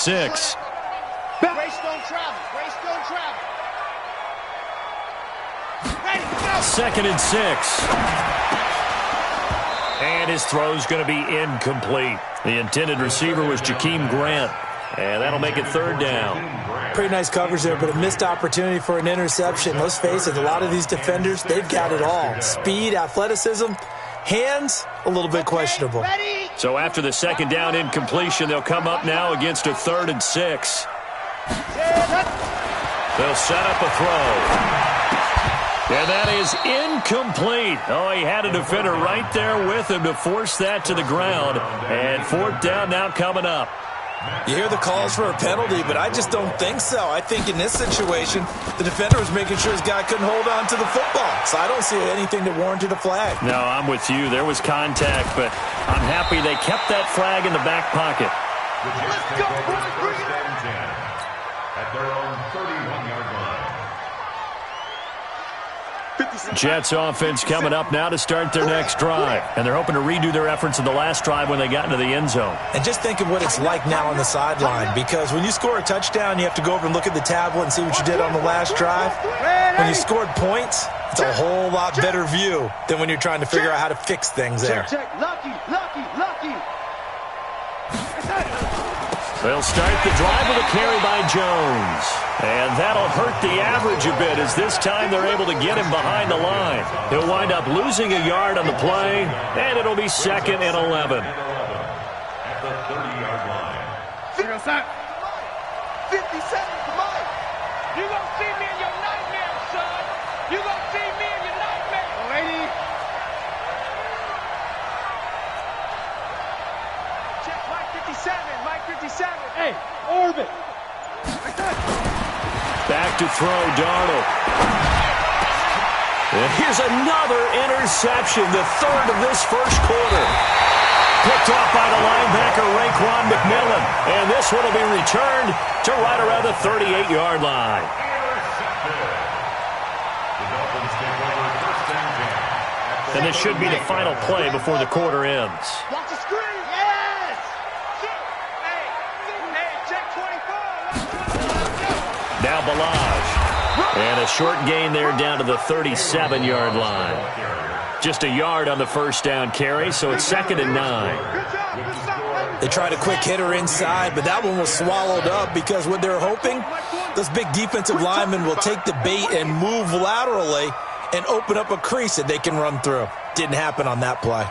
6. Grace don't travel. Grace don't travel. Ready, go. 2nd and 6. And his throw's going to be incomplete. The intended receiver was Jakeem Grant. And that'll make it 3rd down. Pretty nice coverage there, but a missed opportunity for an interception. Let's face it, a lot of these defenders, they've got it all. Speed, athleticism, hands, a little bit questionable. So after the 2nd down incompletion, they'll come up now against a 3rd and 6. They'll set up a throw. And that is incomplete. Oh, he had a defender right there with him to force that to the ground. And 4th down now coming up. You hear the calls for a penalty, but I just don't think so. I think in this situation, the defender was making sure his guy couldn't hold on to the football. So I don't see anything that warranted a flag. No, I'm with you. There was contact, but I'm happy they kept that flag in the back pocket. Let's go, boys. Bring it on. At their own 31-yard line. Jets offense coming up now to start their next drive. And they're hoping to redo their efforts in the last drive when they got into the end zone. And just think of what it's like now on the sideline, because when you score a touchdown, you have to go over and look at the tablet and see what you did on the last drive. When you scored points, it's a whole lot better view than when you're trying to figure out how to fix things there. Lucky. They'll start the drive with a carry by Jones. And that'll hurt the average a bit as this time they're able to get him behind the line. He'll wind up losing a yard on the play, and it'll be 2nd and 11. At the 30-yard line. 57, come on. You gonna see me in your nightmare, son. You gonna see me in your nightmare. Lady. Check Mike 57. Hey, orbit. Back to throw, Darnold. And here's another interception, the 3rd of this first quarter. Picked off by the linebacker, Raekwon McMillan. And this one will be returned to right around the 38-yard line. And this should be the final play before the quarter ends. Watch the screen. Yes. Hey, check 24. Now Balaj. And a short gain there down to the 37-yard line. Just a yard on the first down carry, so it's 2nd and 9. They tried a quick hitter inside, but that one was swallowed up because what they're hoping, those big defensive linemen will take the bait and move laterally and open up a crease that they can run through. Didn't happen on that play.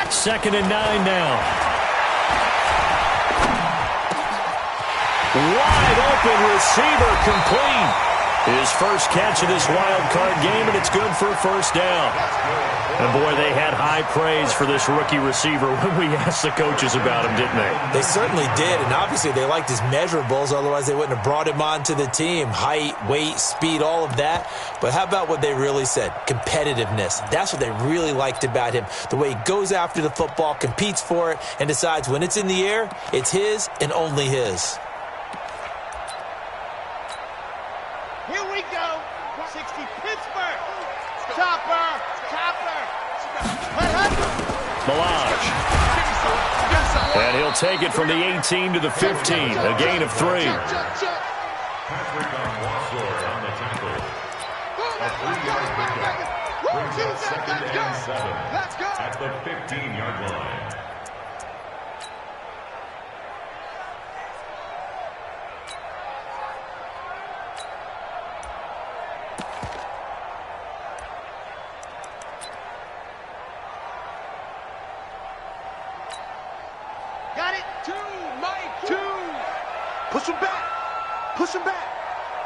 Second and 9 now. Wide open receiver complete. His first catch of this wild card game, and it's good for a first down. And boy, they had high praise for this rookie receiver when we asked the coaches about him, didn't they? They certainly did, and obviously they liked his measurables, otherwise they wouldn't have brought him onto the team. Height, weight, speed, all of that. But how about what they really said? Competitiveness. That's what they really liked about him. The way he goes after the football, competes for it, and decides when it's in the air, it's his and only his. Here we go. 60 Pittsburgh. Chopper. Balaj. And he'll take it from the 18 to the 15. A gain of 3. Patrick Onwuasor on the tackle. A 3-yard pickup brings up 2nd and 7 at the 15-yard line. Got it. 2, Mike. 2. Push him back.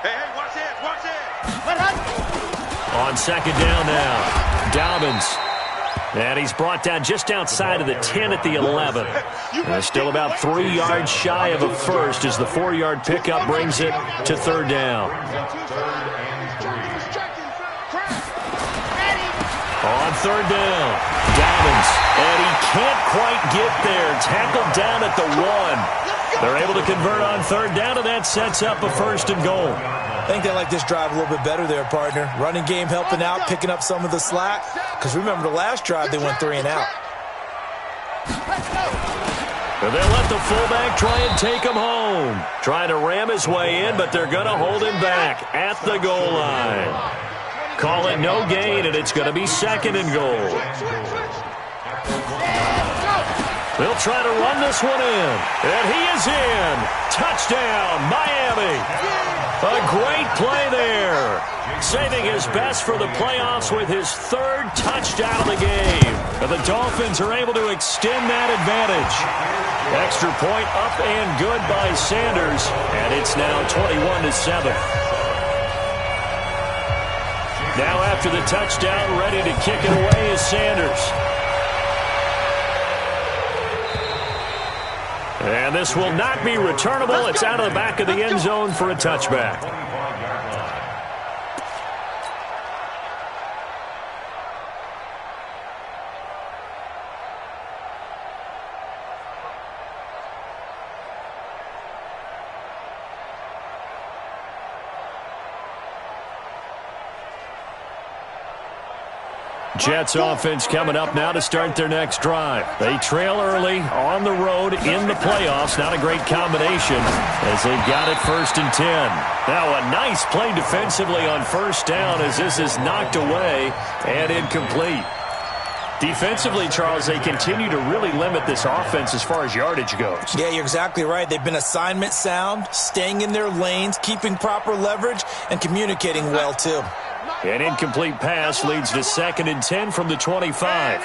Hey, watch this. On 2nd down now, Dobbins. And he's brought down just outside of the 10 at the 11. And still about 3 yards shy of a first as the 4-yard pickup brings it to 3rd down. On 3rd down, Dobbins. And he can't quite get there. Tackled down at the 1. They're able to convert on third down, and that sets up a 1st and goal. I think they like this drive a little bit better there, partner. Running game helping out, picking up some of the slack. Because remember the last drive, they went 3 and out. And they'll let the fullback try and take him home. Trying to ram his way in, but they're going to hold him back at the goal line. Call it no gain, and it's going to be 2nd and goal. They'll try to run this one in. And he is in. Touchdown, Miami. A great play there. Saving his best for the playoffs with his 3rd touchdown of the game. And the Dolphins are able to extend that advantage. Extra point up and good by Sanders. And it's now 21-7. Now after the touchdown, ready to kick it away is Sanders. And this will not be returnable. It's out of the back of the end zone for a touchback. Jets offense coming up now to start their next drive. They trail early on the road in the playoffs. Not a great combination as they've got it 1st and 10. Now a nice play defensively on 1st down as this is knocked away and incomplete. Defensively, Charles, they continue to really limit this offense as far as yardage goes. Yeah, you're exactly right. They've been assignment sound, staying in their lanes, keeping proper leverage, and communicating well, too. An incomplete pass leads to 2nd and 10 from the 25.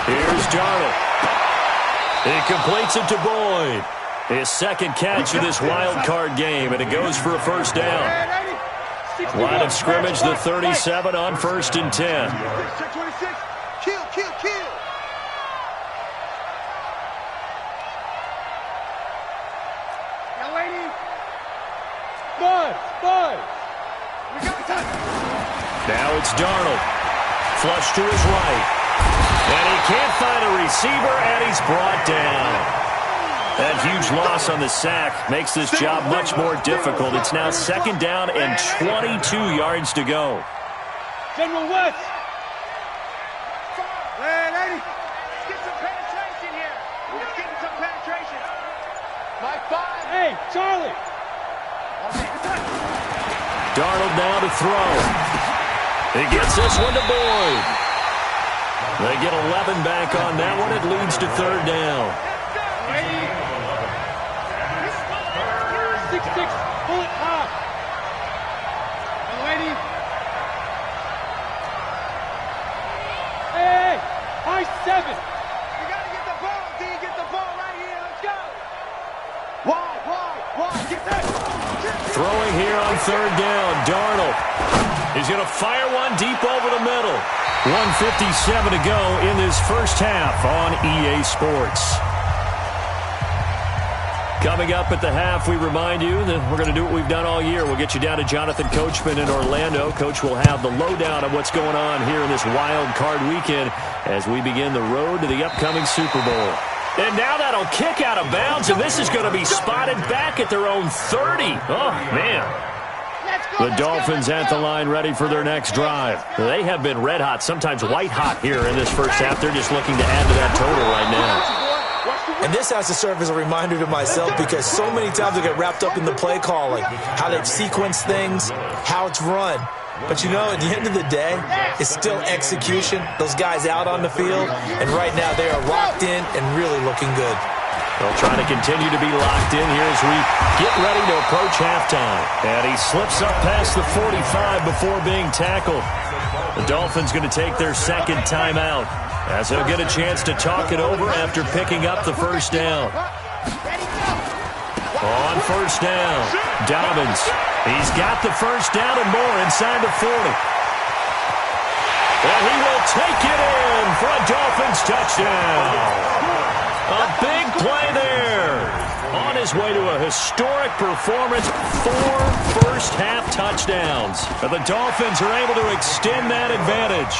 Here's Darnold. He completes it to Boyd. His 2nd catch of this wild card game, and it goes for a 1st down. Line of scrimmage, the 37 on 1st and 10. Kill. Now it's Darnold. Flush to his right. And he can't find a receiver, and he's brought down. That huge loss on the sack makes this job much more difficult. It's now 2nd down and 22 yards to go. General West. Hey, lady. Let's get some penetration here. Let's get some penetration. Mike 5. Hey, Charlie. Darnold now to throw. He gets this one to Boyd. They get 11 back on that one. It leads to 3rd down. 6-6, pull it hard. Lady. Hey, high 7. You got to get the ball, D. Get the ball right here. Let's go. Wide. Get that. Throwing here on 3rd down. Darnold. He's going to fire one deep over the middle. 1:57 to go in this 1st half on EA Sports. Coming up at the half, we remind you that we're going to do what we've done all year. We'll get you down to Jonathan Coachman in Orlando. Coach will have the lowdown of what's going on here in this wild card weekend as we begin the road to the upcoming Super Bowl. And now that'll kick out of bounds, and this is going to be spotted back at their own 30. Oh, man. The Dolphins at the line ready for their next drive. They have been red hot, sometimes white hot here in this 1st half. They're just looking to add to that total right now. And this has to serve as a reminder to myself because so many times I get wrapped up in the play calling, how they've sequenced things, how it's run. But, you know, at the end of the day, it's still execution. Those guys out on the field, and right now they are locked in and really looking good. They'll try to continue to be locked in here as we get ready to approach halftime. And he slips up past the 45 before being tackled. The Dolphins going to take their 2nd timeout as they'll get a chance to talk it over after picking up the 1st down. On 1st down, Dobbins. He's got the 1st down and more inside the 40. And he will take it in for a Dolphins touchdown. A big play there. On his way to a historic performance, 4 first-half touchdowns. And the Dolphins are able to extend that advantage.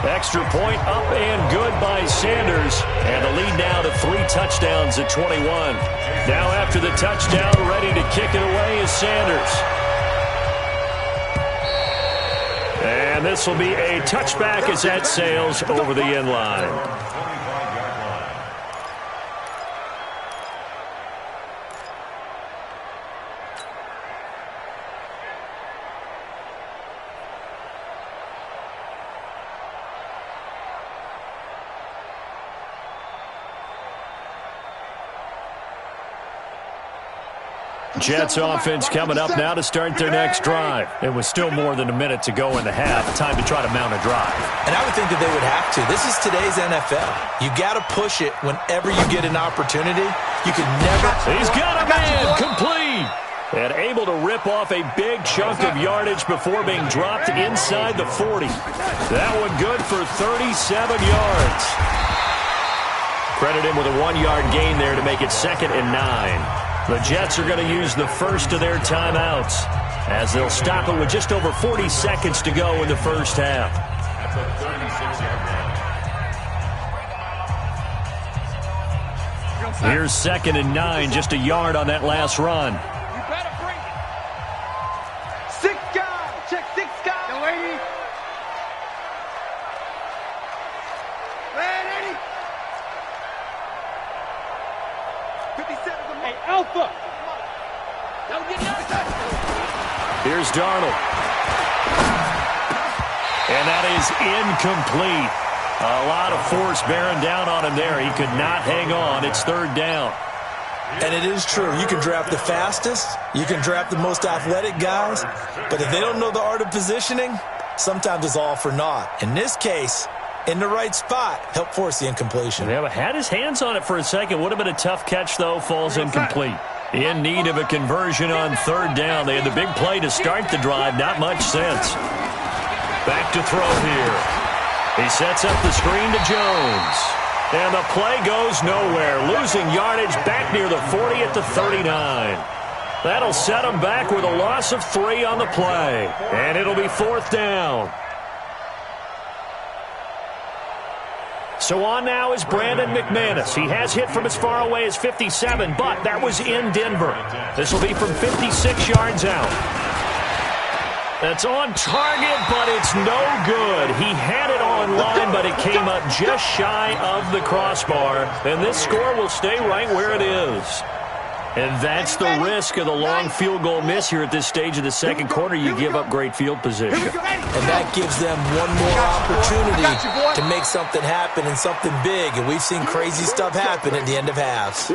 Extra point up and good by Sanders. And the lead now to 3 touchdowns at 21. Now after the touchdown, ready to kick it away is Sanders. And this will be a touchback as that sails over the end line. Jets offense coming up now to start their next drive. It was still more than a minute to go in the half. Time to try to mount a drive. And I would think that they would have to. This is today's NFL. You got to push it whenever you get an opportunity. You can never... He's got a man complete. And able to rip off a big chunk of yardage before being dropped inside the 40. That one good for 37 yards. Credit him with a 1-yard gain there to make it 2nd and 9. The Jets are going to use the first of their timeouts as they'll stop it with just over 40 seconds to go in the first half. At the 36-yard line. Here's 2nd and 9, just a yard on that last run. You better bring it. 6 guys. Check 6 guys. The lady. Man, Eddie. 57. Hey, Alpha. Don't get nothing. Here's Darnold. And that is incomplete. A lot of force bearing down on him there. He could not hang on. It's 3rd down. And it is true. You can draft the fastest. You can draft the most athletic guys. But if they don't know the art of positioning, sometimes it's all for naught. In this case, in the right spot, help force the incompletion. Yeah, but had his hands on it for a second. Would have been a tough catch, though. Falls incomplete. In need of a conversion on 3rd down. They had the big play to start the drive. Not much sense. Back to throw here. He sets up the screen to Jones. And the play goes nowhere. Losing yardage back near the 40 at the 39. That'll set him back with a loss of 3 on the play. And it'll be 4th down. So on now is Brandon McManus. He has hit from as far away as 57, but that was in Denver. This will be from 56 yards out. That's on target, but it's no good. He had it on line, but it came up just shy of the crossbar. And this score will stay right where it is. And that's the risk of the long field goal miss here at this stage of the second quarter. You give up great field position. And that gives them one more opportunity to make something happen and something big. And we've seen crazy stuff happen at the end of halves.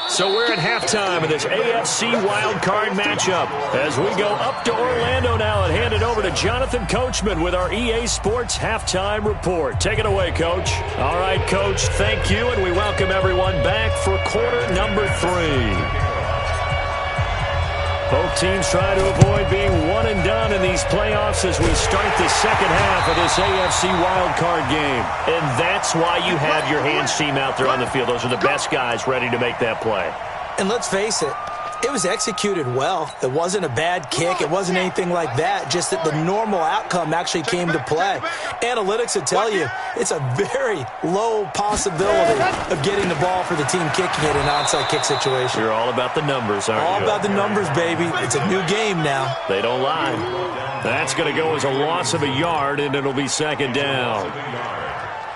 So we're at halftime of this AFC wildcard matchup as we go up to Orlando now and hand it over to Jonathan Coachman with our EA Sports halftime report. Take it away, Coach. All right, Coach, thank you, and we welcome everyone back for quarter number 3. Both teams try to avoid being one and done in these playoffs as we start the second half of this AFC wildcard game. And that's why you have your hands team out there on the field. Those are the best guys ready to make that play. And let's face it, it was executed well. It wasn't a bad kick. It wasn't anything like that. Just that the normal outcome actually came to play. Analytics will tell you it's a very low possibility of getting the ball for the team kicking it in an onside kick situation. You're all about the numbers, aren't you? All about the numbers, baby. It's a new game now. They don't lie. That's going to go as a loss of a yard, and it'll be 2nd down.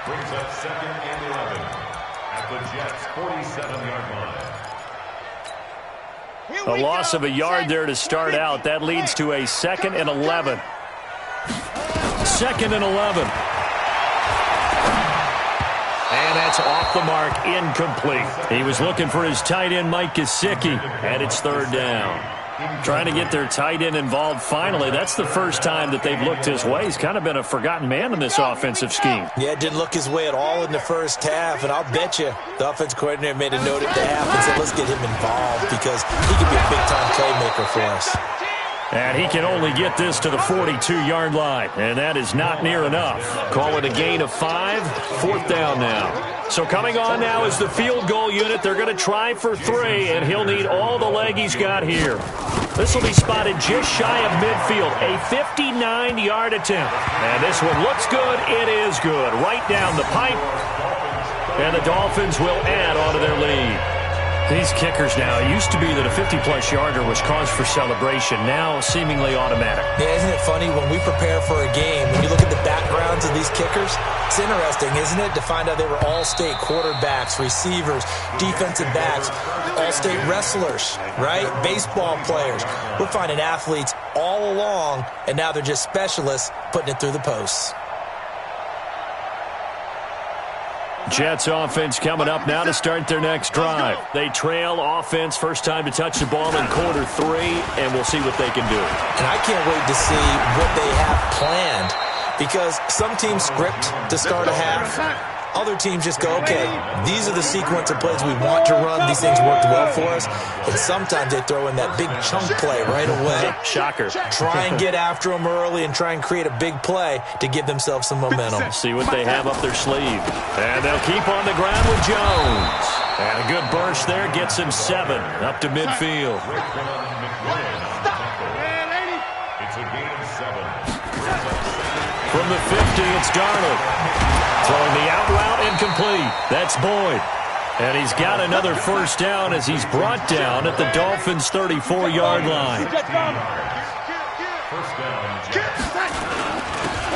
Brings up 2nd and 11 at the Jets' 47-yard line. A loss of a yard there to start out. That leads to a 2nd and 11. 2nd and 11. And that's off the mark, incomplete. He was looking for his tight end, Mike Gesicki, and it's 3rd down. Trying to get their tight end involved finally. That's the first time that they've looked his way. He's kind of been a forgotten man in this offensive scheme. Yeah, it didn't look his way at all in the first half, and I'll bet you the offense coordinator made a note at the half and said, let's get him involved because he could be a big-time playmaker for us. And he can only get this to the 42-yard line, and that is not near enough. Call it a gain of 5, 4th down now. So coming on now is the field goal unit. They're going to try for 3, and he'll need all the leg he's got here. This will be spotted just shy of midfield. A 59-yard attempt. And this one looks good. It is good. Right down the pipe. And the Dolphins will add on to their lead. These kickers now, it used to be that a 50-plus yarder was cause for celebration. Now seemingly automatic. Yeah, isn't it funny when we prepare for a game, when you look at the backgrounds of these kickers, it's interesting, isn't it, to find out they were all-state quarterbacks, receivers, defensive backs, all-state wrestlers, right? Baseball players. We're finding athletes all along, and now they're just specialists putting it through the posts. Jets offense coming up now to start their next drive. They trail offense, first time to touch the ball in quarter 3, and we'll see what they can do. And I can't wait to see what they have planned, because some teams script to start a half. Other teams just go, okay, these are the sequence of plays we want to run. These things worked well for us. And sometimes they throw in that big chunk play right away. Shocker. Try and get after them early and try and create a big play to give themselves some momentum. See what they have up their sleeve. And they'll keep on the ground with Jones. And a good burst there gets him 7 up to midfield. It's a gain of 7. From the 50, it's Darnold. Throwing the out route incomplete. That's Boyd. And he's got another first down as he's brought down at the Dolphins' 34-yard line.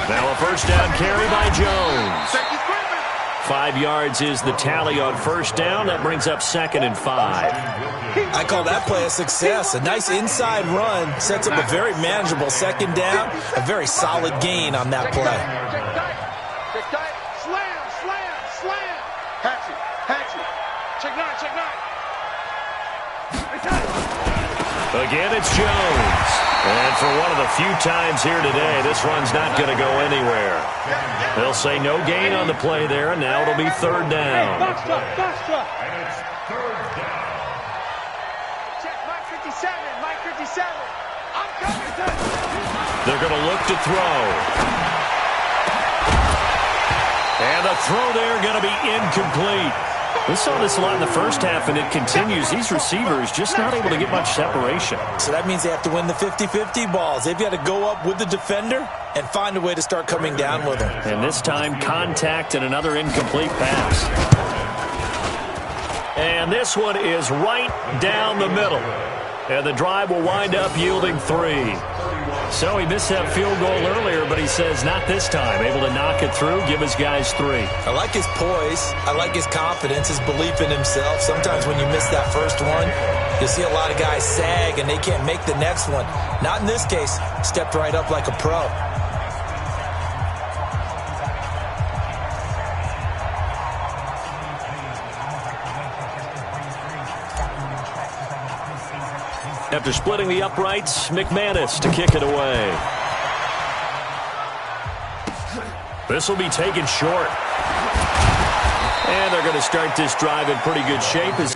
Now a first down carry by Jones. 5 yards is the tally on first down. That brings up 2nd and 5. I call that play a success. A nice inside run sets up a very manageable second down. A very solid gain on that play. Again, it's Jones. And for one of the few times here today, this run's not going to go anywhere. They'll say no gain on the play there, and now it'll be 3rd down. And it's 3rd down. Check Mike 57, Mike 57. I'm coming. They're going to look to throw. And the throw there going to be incomplete. We saw this a lot in the first half, and it continues. These receivers just not able to get much separation. So that means they have to win the 50-50 balls. They've got to go up with the defender and find a way to start coming down with them. And this time, contact and another incomplete pass. And this one is right down the middle. And the drive will wind up yielding 3. So he missed that field goal earlier, but he says not this time. Able to knock it through, give his guys 3. I like his poise. I like his confidence, his belief in himself. Sometimes when you miss that first one, you'll see a lot of guys sag and they can't make the next one. Not in this case. Stepped right up like a pro. After splitting the uprights, McManus to kick it away. This will be taken short. And they're going to start this drive in pretty good shape as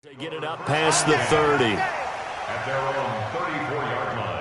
They get it up past the 30. At their own 34-yard line.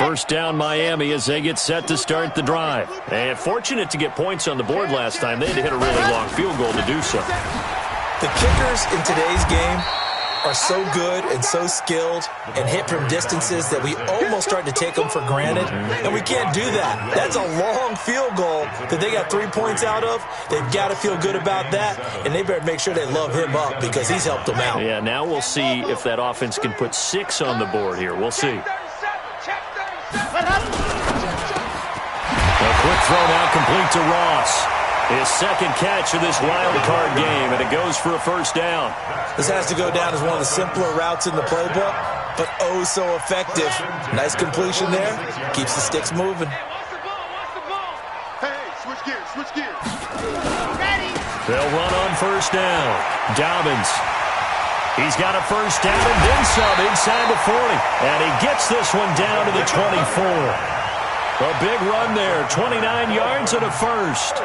First down, Miami, as they get set to start the drive. And fortunate to get points on the board last time. They had to hit a really long field goal to do so. The kickers in today's game are so good and so skilled and hit from distances that we almost start to take them for granted, and we can't do that. That's a long field goal that they got 3 points out of. They've got to feel good about that, and they better make sure they love him up because he's helped them out. Yeah, now we'll see if that offense can put 6 on the board here. We'll see. A quick throw now complete to Ross. His second catch of this wild card game, and it goes for a first down. This has to go down as one of the simpler routes in the playbook, but oh so effective. Nice completion there. Keeps the sticks moving. Hey, switch gears. They'll run on first down. Dobbins. He's got a first down and then some inside the 40. And he gets this one down to the 24. A big run there, 29 yards and a first.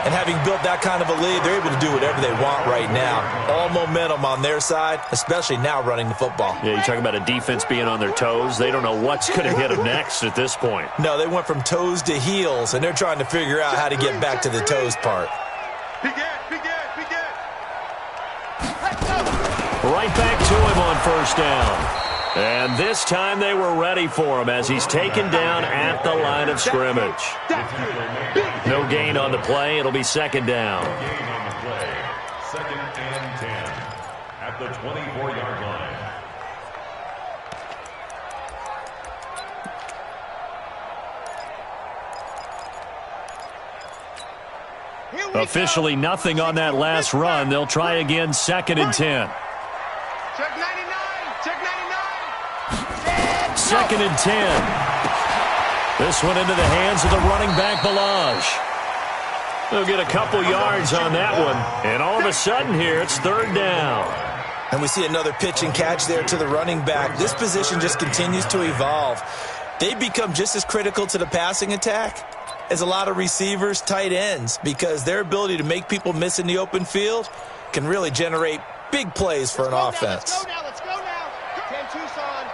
And having built that kind of a lead, they're able to do whatever they want right now. All momentum on their side, especially now running the football. Yeah, you talk about a defense being on their toes. They don't know what's going to hit them next at this point. No, they went from toes to heels, and they're trying to figure out how to get back to the toes part. Begin. Right back to him on first down. And this time they were ready for him as he's taken down at the line of scrimmage. No gain on the play. It'll be second down. Gain on the play. 2nd and 10 at the 24-yard line. Officially nothing on that last run. They'll try again, 2nd and 10. Check 99. 2nd and 10. This one into the hands of the running back, Balaj. They'll get a couple yards on that one. And all of a sudden here, it's 3rd down. And we see another pitch and catch there to the running back. This position just continues to evolve. They become just as critical to the passing attack as a lot of receivers, tight ends, because their ability to make people miss in the open field can really generate big plays for an offense. Let's go now. 10 Tucson.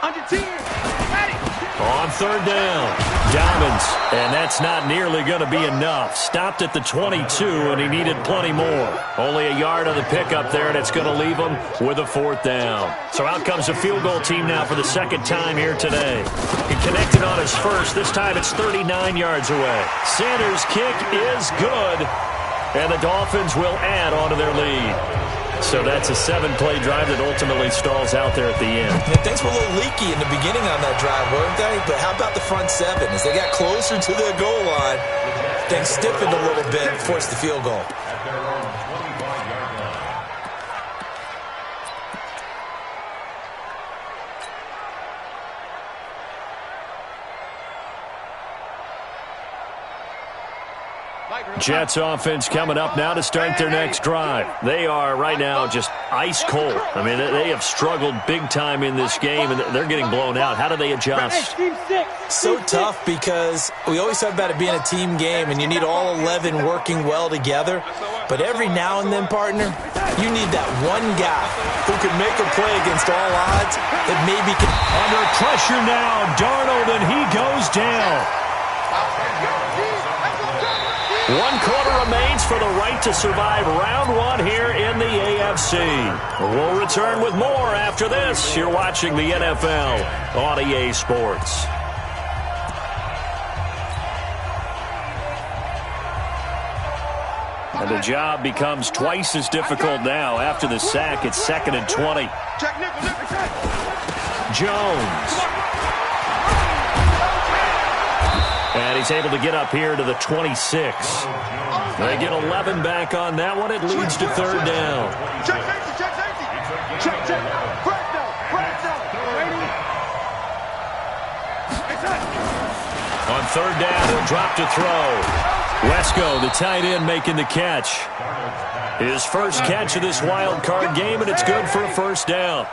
Under 10. Ready. On 3rd down, Dobbins, and that's not nearly going to be enough. Stopped at the 22, and he needed plenty more. Only a yard on the pickup there, and it's going to leave him with a 4th down. So out comes the field goal team now for the 2nd time here today. He connected on his first. This time it's 39 yards away. Sanders' kick is good, and the Dolphins will add on to their lead. So that's a 7-play drive that ultimately stalls out there at the end. And things were a little leaky in the beginning on that drive, weren't they? But how about the front 7? As they got closer to their goal line, things stiffened a little bit and forced the field goal. At their own 25-yard line. Jets offense coming up now to start their next drive. They are right now just ice cold. I mean, they have struggled big time in this game, and they're getting blown out. How do they adjust? So tough because we always talk about it being a team game, and you need all 11 working well together. But every now and then, partner, you need that one guy who can make a play against all odds that maybe can. Under pressure now, Darnold, and he goes down. 1 quarter remains for the right to survive round 1 here in the AFC. We'll return with more after this. You're watching the NFL on EA Sports. And the job becomes twice as difficult now. After the sack, it's 2nd and 20. Jones. And he's able to get up here to the 26. They get 11 back on that one. It leads to 3rd down. Check safety. Check. On 3rd down, he'll drop to throw. Wesco, the tight end, making the catch. His first catch of this wild card game, and it's good for a first down.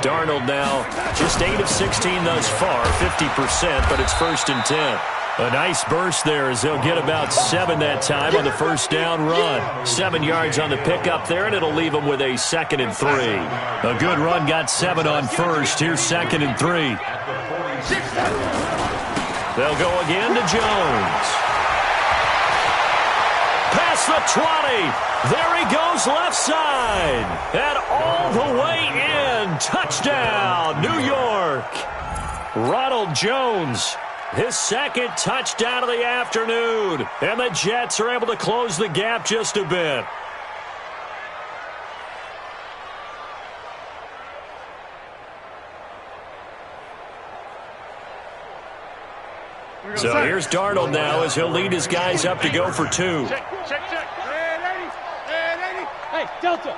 Darnold now just 8 of 16 thus far, 50%, but it's 1st and 10. A nice burst there as they'll get about 7 that time on the first down run. 7 yards on the pickup there, and it'll leave them with a 2nd and 3. A good run got 7 on first. Here's 2nd and 3. They'll go again to Jones. Past the 20. There he goes left side. And all the way in. Touchdown, New York. Ronald Jones. His 2nd touchdown of the afternoon. And the Jets are able to close the gap just a bit. So here's Darnold now as he'll lead his guys up to go for 2. Check. Hey, Delta.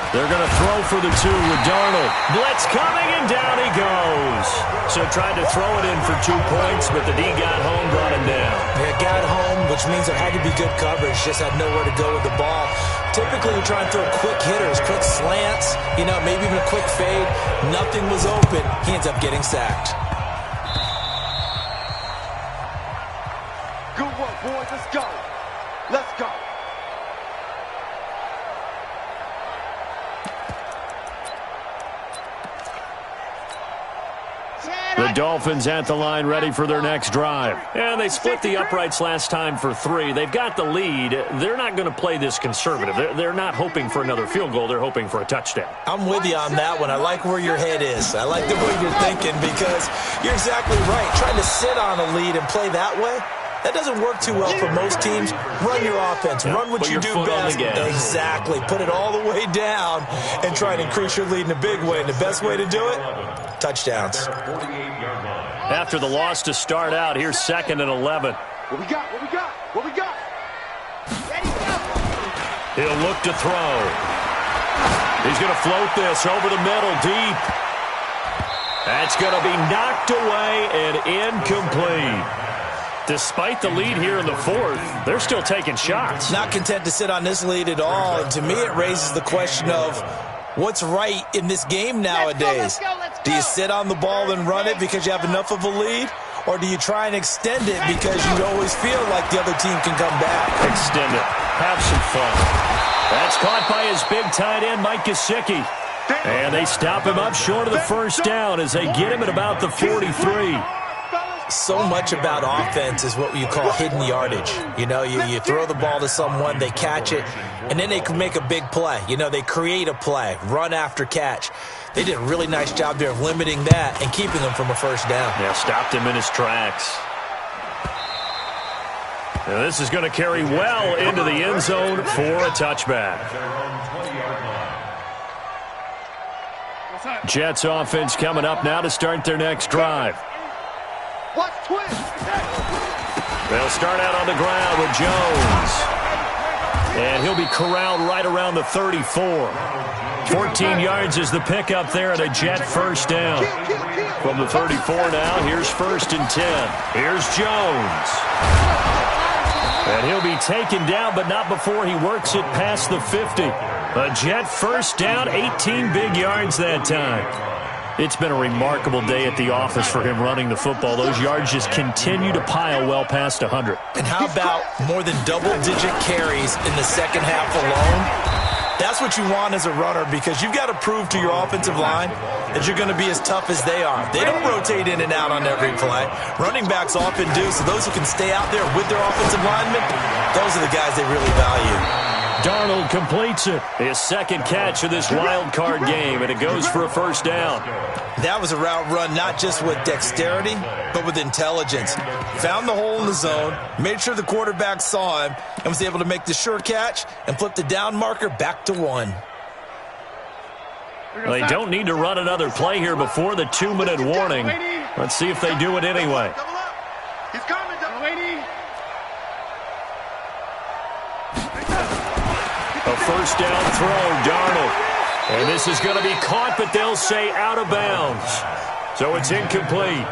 They're going to throw for the 2 with Darnold. Blitz coming, and down he goes. So tried to throw it in for 2 points, but the D got home, brought him down. Yeah, got home, which means there had to be good coverage. Just had nowhere to go with the ball. Typically, you try and throw quick hitters, quick slants, maybe even a quick fade. Nothing was open. He ends up getting sacked. Good work, boys. Let's go. Let's go. The Dolphins at the line ready for their next drive. And they split the uprights last time for 3. They've got the lead. They're not going to play this conservative. They're not hoping for another field goal. They're hoping for a touchdown. I'm with you on that one. I like where your head is. I like the way you're thinking because you're exactly right. Trying to sit on a lead and play that way, that doesn't work too well for most teams. Run your offense. Run what you do best. Exactly. Put it all the way down and try and increase your lead in a big way. And the best way to do it, touchdowns. After the loss to start out, here's 2nd and 11. What we got? He'll look to throw. He's going to float this over the middle deep. That's going to be knocked away and incomplete. Despite the lead here in the 4th, they're still taking shots. Not content to sit on this lead at all. And to me, it raises the question of what's right in this game nowadays. Let's go. Do you sit on the ball and run it because you have enough of a lead? Or do you try and extend it because you always feel like the other team can come back? Extend it. Have some fun. That's caught by his big tight end, Mike Gesicki. And they stop him up short of the first down as they get him at about the 43. So much about offense is what you call hidden yardage. You throw the ball to someone, they catch it, and then they can make a big play. They create a play, run after catch. They did a really nice job there of limiting that and keeping him from a first down. Yeah, stopped him in his tracks. Now this is going to carry well into the end zone for a touchback. Jets offense coming up now to start their next drive. Watch twist. They'll start out on the ground with Jones. And he'll be corralled right around the 34. 14 yards is the pickup there at a Jet first down. From the 34 now, here's 1st and 10. Here's Jones. And he'll be taken down, but not before he works it past the 50. A Jet first down, 18 big yards that time. It's been a remarkable day at the office for him running the football. Those yards just continue to pile well past 100. And how about more than double-digit carries in the second half alone? That's what you want as a runner because you've got to prove to your offensive line that you're going to be as tough as they are. They don't rotate in and out on every play. Running backs often do, so those who can stay out there with their offensive linemen, those are the guys they really value. Darnold completes it. His 2nd catch of this wild card game, and it goes for a first down. That was a route run not just with dexterity, but with intelligence. Found the hole in the zone, made sure the quarterback saw him, and was able to make the sure catch and flip the down marker back to 1. Well, they don't need to run another play here before the 2-minute warning. Let's see if they do it anyway. He's coming, Delaney. A first down throw, Darnold. And this is going to be caught, but they'll say out of bounds. So it's incomplete.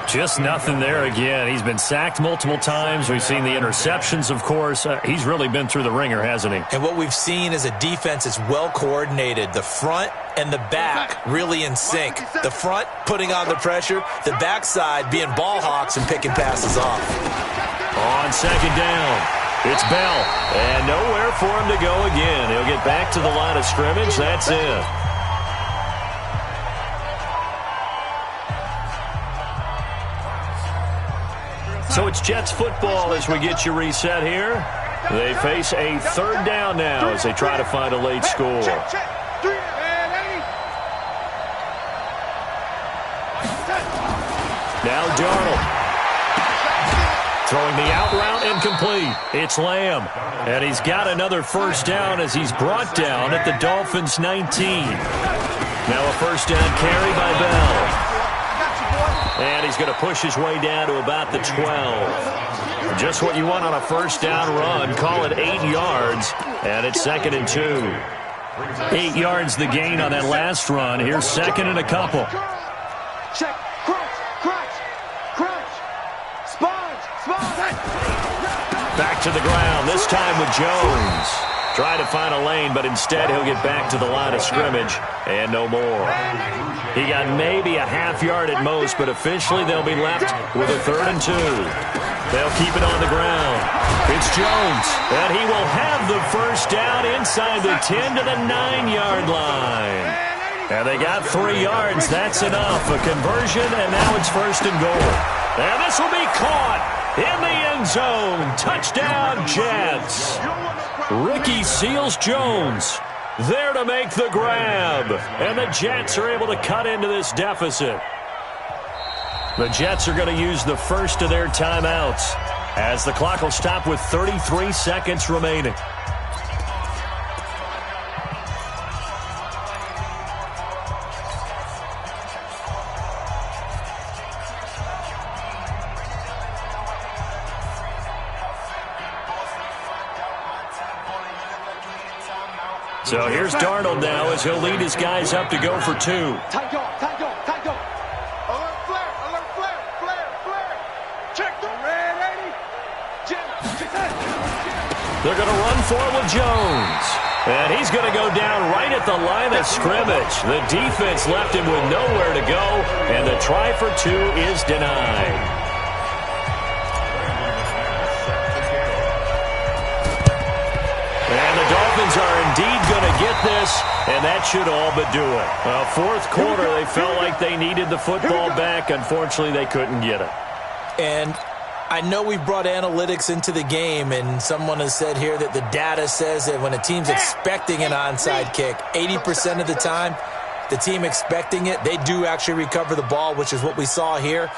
Just nothing there again. He's been sacked multiple times. We've seen the interceptions, of course. He's really been through the ringer, hasn't he? And what we've seen is a defense that's well coordinated. The front and the back really in sync. The front putting on the pressure, the backside being ball hawks and picking passes off. On second down, it's Bell, and nowhere for him to go again. He'll get back to the line of scrimmage. That's it. So it's Jets football as we get you reset here. They face a third down now as they try to find a late score. Now Darnold. Throwing the out route incomplete. It's Lamb. And he's got another first down as he's brought down at the Dolphins' 19. Now a first down carry by Bell. And he's going to push his way down to about the 12. Just what you want on a first down run. Call it 8 yards. And it's 2nd and 2. 8 yards the gain on that last run. Here's 2nd and a couple. Check. Crunch. Sponge. Back to the ground, this time with Jones. Trying to find a lane, but instead he'll get back to the line of scrimmage and no more. He got maybe a half yard at most, but officially they'll be left with a 3rd and 2. They'll keep it on the ground. It's Jones, and he will have the first down inside the 10 to the 9-yard line. And they got 3 yards. That's enough. A conversion, and now it's 1st and goal. And this will be caught in the end zone. Touchdown, Jets. Ricky Seals-Jones there to make the grab. And the Jets are able to cut into this deficit. The Jets are going to use the first of their timeouts as the clock will stop with 33 seconds remaining. So here's Darnold now as he'll lead his guys up to go for 2. Tight dog. Alert flare. Check the red 80. They're going to run for it with Jones. And he's going to go down right at the line of scrimmage. The defense left him with nowhere to go, and the try for 2 is denied. And the Dolphins are indeed going to get this, and that should all but do it. Fourth quarter, they felt like they needed the football back. Unfortunately, they couldn't get it. And I know we brought analytics into the game, and someone has said here that the data says that when a team's expecting an onside kick, 80% of the time, the team expecting it, they do actually recover the ball, which is what we saw here.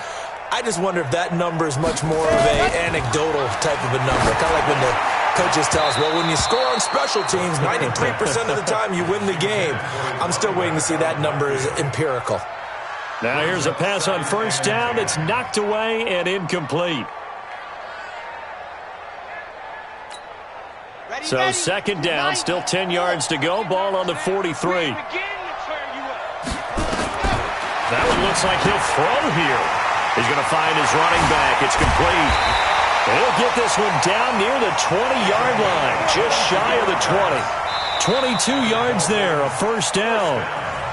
I just wonder if that number is much more of an anecdotal type of a number. Kind of like when the coaches tell us, well, when you score on special teams, 93% of the time you win the game. I'm still waiting to see that number is empirical. Now here's a pass on first down that's knocked away and incomplete. So 2nd down, still 10 yards to go. Ball on the 43. That one looks like he'll throw here. He's going to find his running back. It's complete. He'll get this one down near the 20-yard line, just shy of the 20. 22 yards there, a first down.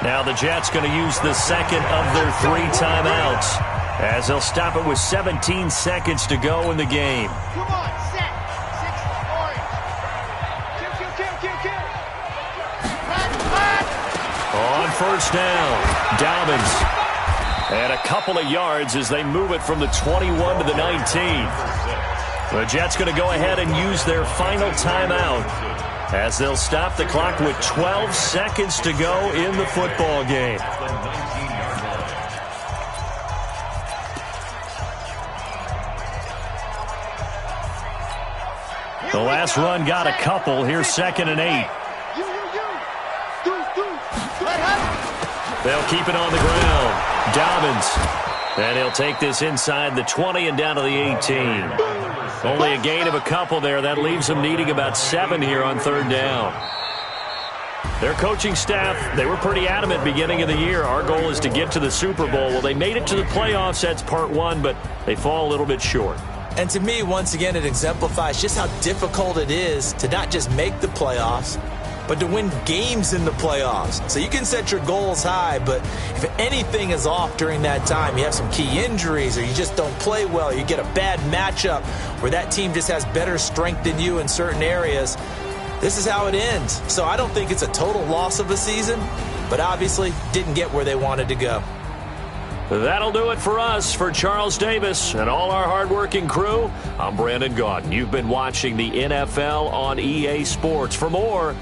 Now the Jets going to use the second of their 3 timeouts as they'll stop it with 17 seconds to go in the game. Come on, set. 6 orange. Kill. On first down, Dobbins. And a couple of yards as they move it from the 21 to the 19. The Jets going to go ahead and use their final timeout as they'll stop the clock with 12 seconds to go in the football game. The last run got a couple. Here's 2nd and 8. They'll keep it on the ground. Dobbins. And he'll take this inside the 20 and down to the 18. Only a gain of a couple there. That leaves them needing about 7 here on 3rd down. Their coaching staff, they were pretty adamant beginning of the year. Our goal is to get to the Super Bowl. Well, they made it to the playoffs. That's part 1, but they fall a little bit short. And to me, once again, it exemplifies just how difficult it is to not just make the playoffs, but to win games in the playoffs. So you can set your goals high, but if anything is off during that time, you have some key injuries or you just don't play well, you get a bad matchup where that team just has better strength than you in certain areas, this is how it ends. So I don't think it's a total loss of a season, but obviously didn't get where they wanted to go. That'll do it for us. For Charles Davis and all our hardworking crew, I'm Brandon Gaudin. You've been watching the NFL on EA Sports. For more...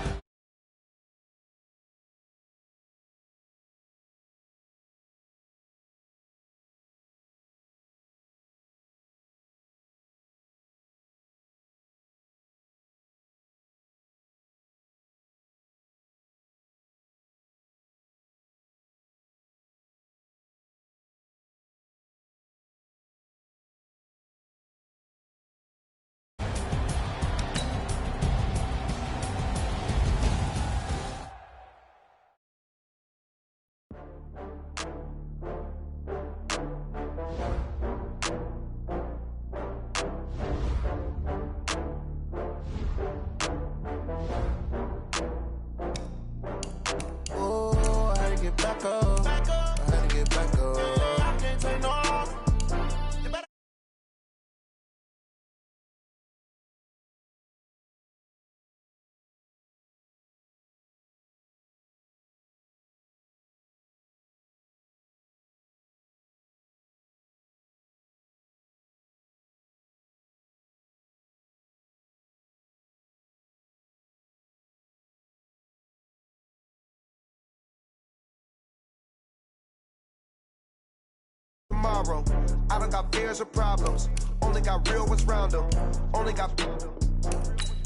Tomorrow, I don't got fears or problems. Only got real ones round them. Only got.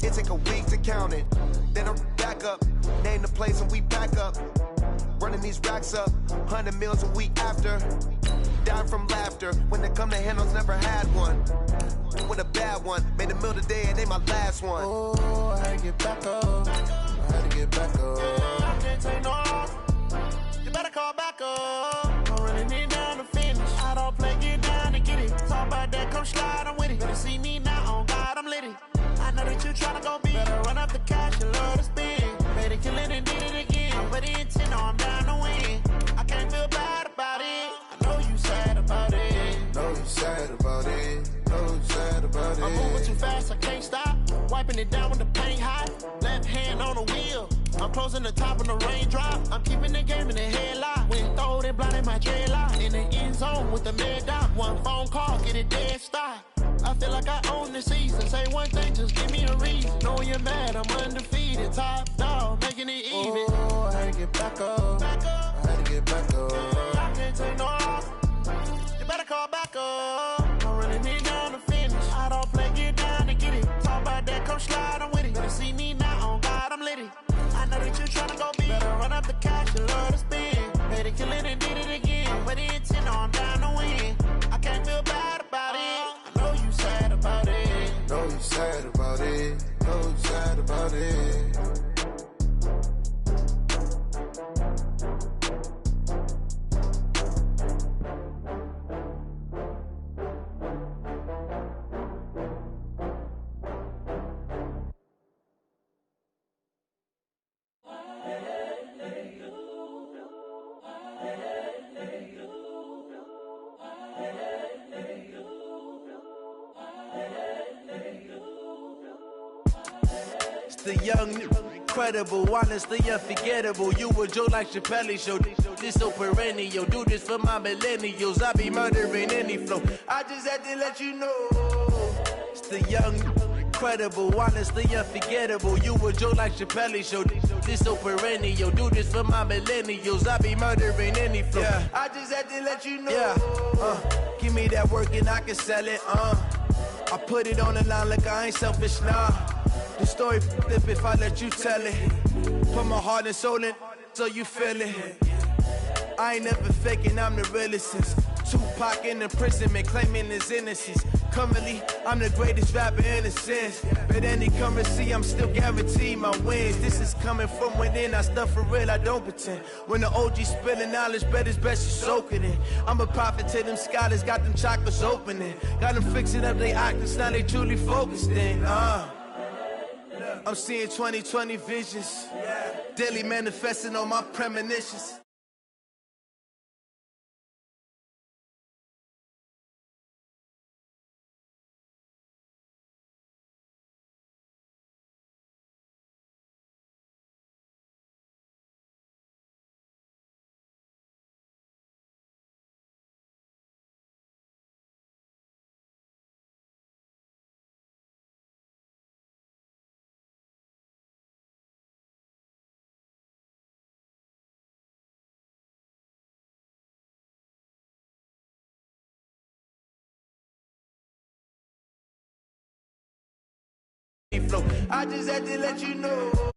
It take a week to count it. Then I back up, name the place and we back up. Running these racks up, 100 meals a week after. Dying from laughter. When they come to handles, never had one. With a bad one, made a meal today and they my last one. Oh, I had to get back up. I had to get back up. I can't take no loss. You better call back up. I'm running it down to finish. I don't play, get down and get it. Talk about that, come slide, I'm with it. Better see me now, on God, I'm lit it. I know that you tryna go big. Better run up the cash, you love to spend. Better kill it and did it again. I put in 10, I'm down to win. I can't feel bad about it. I know you sad about it. Know you sad about it. Know you sad about it. I'm moving too fast, I can't stop. Wiping it down with the paint hot. Left hand on the wheel. I'm closing the top of the raindrop. I'm keeping the game in the headlock. When throwed and blinded my dreadlock. In the end zone with the mad dot. One phone call, get it dead stop. I feel like I own the season. Say one thing, just give me a reason. Know you're mad, I'm undefeated. Top dog, making it even. Oh, I had to get back up. I had to get back up. I can't take no loss. You better call back up. I'm running it down to finish. I don't play, get down and get it. Talk about that, come slide, I'm with it. Better see me now, on God, I'm lit it. I know that you tryna go big. Better run up the cash, you love to spend. Better kill it and did it again. Put in 10, I'm down to win. I can't feel bad about it. I know you sad about it. Know you sad about it. Know you sad about it. The young, incredible, honestly unforgettable. You a Joe like Chappelle show. This so perennial. Do this for my millennials. I be murdering any flow. I just had to let you know. It's the young, incredible, honestly unforgettable. You a Joe like Chappelle show. This so perennial. Do this for my millennials. I be murdering any flow. Yeah. I just had to let you know. Yeah. Give me that work and I can sell it. I put it on the line like I ain't selfish, nah. The story flip if I let you tell it. Put my heart and soul in so you feel it. I ain't never faking, I'm the realest since Tupac in imprisonment, claiming his innocence. Currently, I'm the greatest rapper in a sense. But any currency, I'm still guaranteed my wins. This is coming from within, I stuff for real, I don't pretend. When the OG spilling knowledge, bet it's best you soak it in. I'm a prophet to them scholars, got them chakras opening. Got them fixing up they octaves, now they truly focused in. I'm seeing 20/20 visions. Daily manifesting on my premonitions. I just had to let you know.